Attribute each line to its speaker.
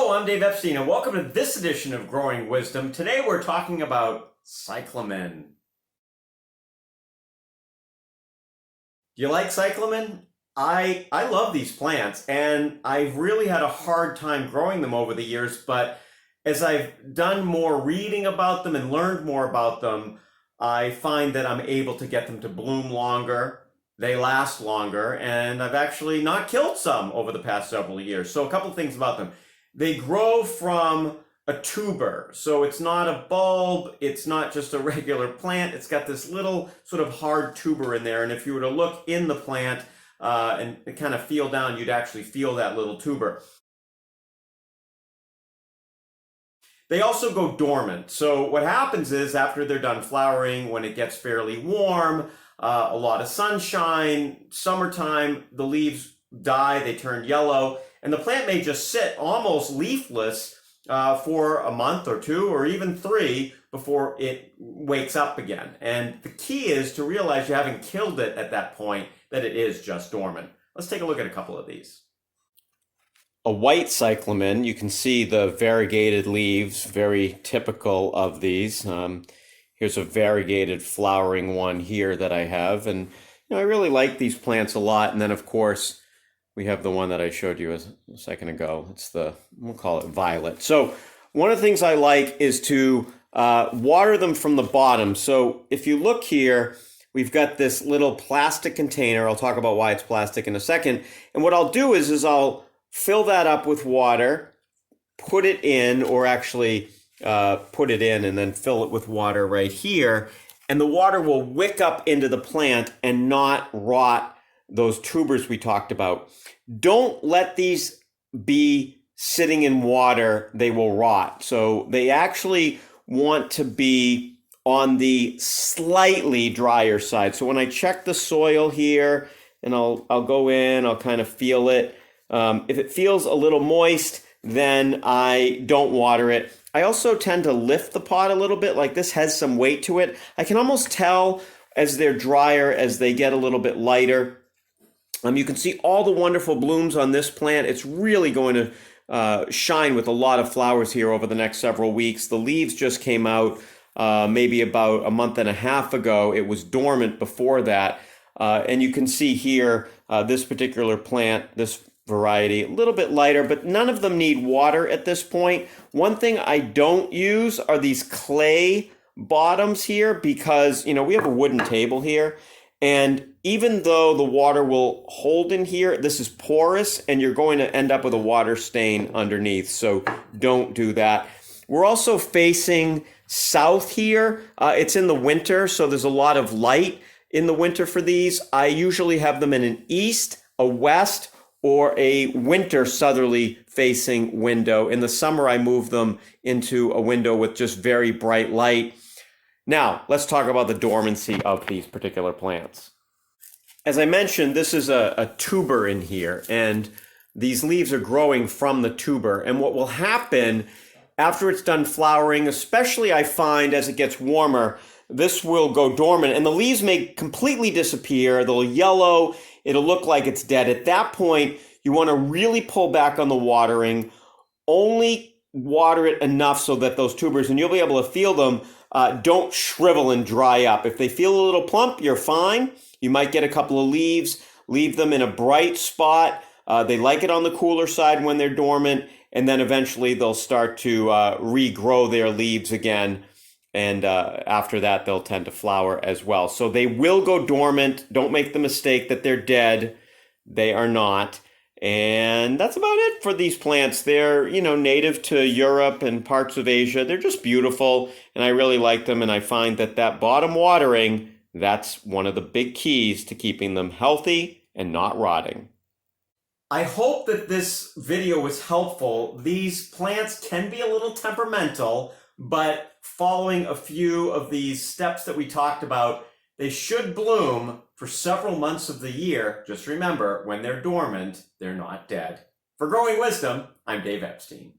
Speaker 1: Hello, I'm Dave Epstein, and welcome to this edition of Growing Wisdom. Today we're talking about cyclamen. Do you like cyclamen? I love these plants, and I've really had a hard time growing them over the years, but as I've done more reading about them and learned more about them, I find that I'm able to get them to bloom longer. They last longer, and I've actually not killed some over the past several years. So a couple things about them. They grow from a tuber, so it's not a bulb, it's not just a regular plant, it's got this little sort of hard tuber in there, and if you were to look in the plant and kind of feel down, you'd actually feel that little tuber. They also go dormant, so what happens is after they're done flowering, when it gets fairly warm, a lot of sunshine, summertime, the leaves die, they turn yellow, and the plant may just sit almost leafless for a month or two or even 3 before it wakes up again. And the key is to realize you haven't killed it at that point, that it is just dormant. Let's take a look at a couple of these. A white cyclamen, you can see the variegated leaves, very typical of these. Here's a variegated flowering one here that I have, and I really like these plants a lot. And then of course we have the one that I showed you a second ago. It's we'll call it violet. So one of the things I like is to water them from the bottom. So if you look here, we've got this little plastic container. I'll talk about why it's plastic in a second. And what I'll do is I'll fill that up with water, put it in, or actually put it in and then fill it with water right here. And the water will wick up into the plant and not rot those tubers we talked about. Don't let these be sitting in water, they will rot. So they actually want to be on the slightly drier side. So when I check the soil here, and I'll go in, I'll kind of feel it. If it feels a little moist, then I don't water it. I also tend to lift the pot a little bit, like this has some weight to it. I can almost tell as they're drier, as they get a little bit lighter. You can see all the wonderful blooms on this plant. It's really going to shine with a lot of flowers here over the next several weeks. The leaves just came out maybe about a month and a half ago. It was dormant before that. And you can see here, this particular plant, this variety, a little bit lighter, but none of them need water at this point. One thing I don't use are these clay bottoms here because, we have a wooden table here. And even though the water will hold in here, this is porous and you're going to end up with a water stain underneath. So don't do that. We're also facing south here. It's in the winter, so there's a lot of light in the winter for these. I usually have them in an east, a west, or a winter southerly facing window. In the summer, I move them into a window with just very bright light. Now, let's talk about the dormancy of these particular plants. As I mentioned, this is a tuber in here, and these leaves are growing from the tuber. And what will happen after it's done flowering, especially I find as it gets warmer, this will go dormant, and the leaves may completely disappear. They'll yellow. It'll look like it's dead. At that point, you want to really pull back on the watering. Only water it enough so that those tubers, and you'll be able to feel them, don't shrivel and dry up. If they feel a little plump, you're fine. You might get a couple of leaves. Leave them in a bright spot. They like it on the cooler side when they're dormant, and then eventually they'll start to regrow their leaves again. And after that, they'll tend to flower as well. So they will go dormant. Don't make the mistake that they're dead. They are not. And that's about it for these plants. They're, native to Europe and parts of Asia. They're just beautiful, and I really like them. And I find that bottom watering, that's one of the big keys to keeping them healthy and not rotting. I hope that this video was helpful. These plants can be a little temperamental, but following a few of these steps that we talked about, they should bloom for several months of the year. Just remember, when they're dormant, they're not dead. For Growing Wisdom, I'm Dave Epstein.